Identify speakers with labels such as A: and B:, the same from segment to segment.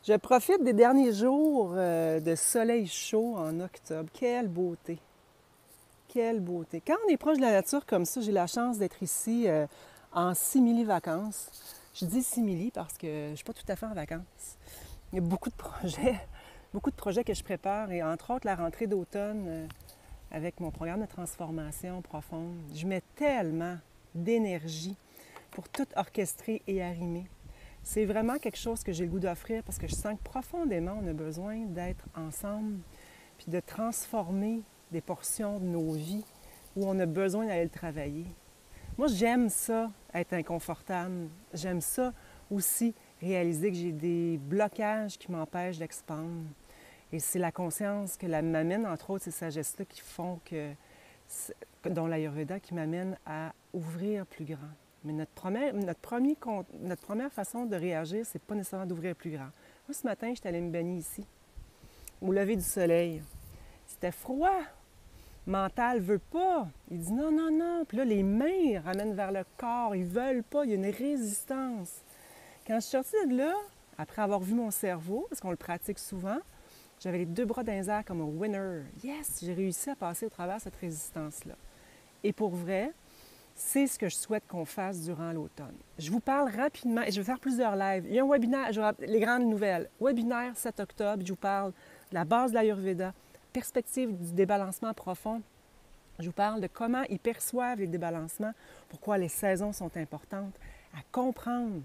A: Je profite des derniers jours de soleil chaud en octobre. Quelle beauté! Quelle beauté! Quand on est proche de la nature comme ça, j'ai la chance d'être ici en simili-vacances. Je dis simili parce que je ne suis pas tout à fait en vacances. Il y a beaucoup de projets que je prépare et entre autres la rentrée d'automne avec mon programme de transformation profonde. Je mets tellement d'énergie pour tout orchestrer et arrimer. C'est vraiment quelque chose que j'ai le goût d'offrir parce que je sens que profondément, on a besoin d'être ensemble puis de transformer des portions de nos vies où on a besoin d'aller le travailler. Moi, j'aime ça, être inconfortable. J'aime ça aussi, réaliser que j'ai des blocages qui m'empêchent d'expandre. Et c'est la conscience que m'amène, entre autres, ces sagesses-là qui font que, dont l'Ayurveda, qui m'amène à ouvrir plus grand. Mais notre première façon de réagir, c'est pas nécessairement d'ouvrir plus grand. Moi, ce matin, j'étais allée me baigner ici, au lever du soleil. C'était froid. Mental veut pas. Il dit non, non, non. Puis là, les mains ramènent vers le corps. Ils veulent pas. Il y a une résistance. Quand je suis sortie de là, après avoir vu mon cerveau, parce qu'on le pratique souvent, j'avais les deux bras dans les airs comme un winner. Yes, j'ai réussi à passer au travers de cette résistance-là. Et pour vrai, c'est ce que je souhaite qu'on fasse durant l'automne. Je vous parle rapidement, et je vais faire plusieurs lives. Il y a un webinaire, les grandes nouvelles. Webinaire 7 octobre, je vous parle de la base de l'Ayurveda, perspective du débalancement profond. Je vous parle de comment ils perçoivent les débalancements, pourquoi les saisons sont importantes, à comprendre.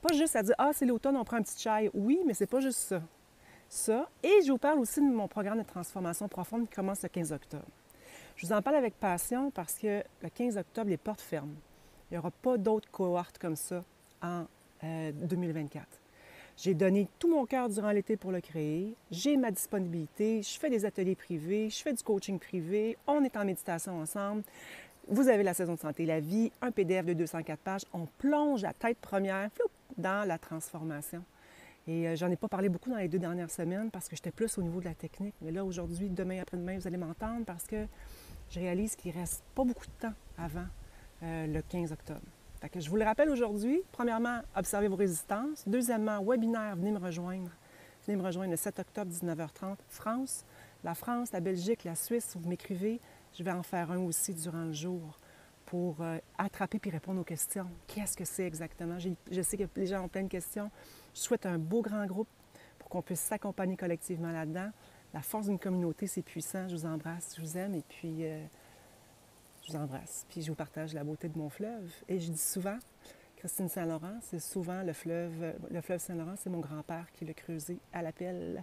A: Pas juste à dire « Ah, c'est l'automne, on prend un petit chai ». Oui, mais c'est pas juste ça. Ça. Et je vous parle aussi de mon programme de transformation profonde qui commence le 15 octobre. Je vous en parle avec passion parce que le 15 octobre, les portes ferment. Il n'y aura pas d'autres cohortes comme ça en 2024. J'ai donné tout mon cœur durant l'été pour le créer. J'ai ma disponibilité. Je fais des ateliers privés. Je fais du coaching privé. On est en méditation ensemble. Vous avez la saison de santé et la vie, un PDF de 204 pages. On plonge à tête première dans la transformation. Et j'en ai pas parlé beaucoup dans les 2 dernières semaines parce que j'étais plus au niveau de la technique. Mais là, aujourd'hui, demain, après-demain, vous allez m'entendre parce que je réalise qu'il ne reste pas beaucoup de temps avant le 15 octobre. Fait que je vous le rappelle aujourd'hui. Premièrement, observez vos résistances. Deuxièmement, webinaire, venez me rejoindre. Venez me rejoindre le 7 octobre, 19h30, France. La France, la Belgique, la Suisse, vous m'écrivez. Je vais en faire un aussi durant le jour pour attraper puis répondre aux questions. Qu'est-ce que c'est exactement? Je sais que les gens ont plein de questions. Je souhaite un beau grand groupe pour qu'on puisse s'accompagner collectivement là-dedans. La force d'une communauté, c'est puissant. Je vous embrasse, je vous aime et puis je vous embrasse. Puis je vous partage la beauté de mon fleuve. Et je dis souvent, Christine Saint-Laurent, c'est souvent le fleuve Saint-Laurent, c'est mon grand-père qui l'a creusé à la pelle.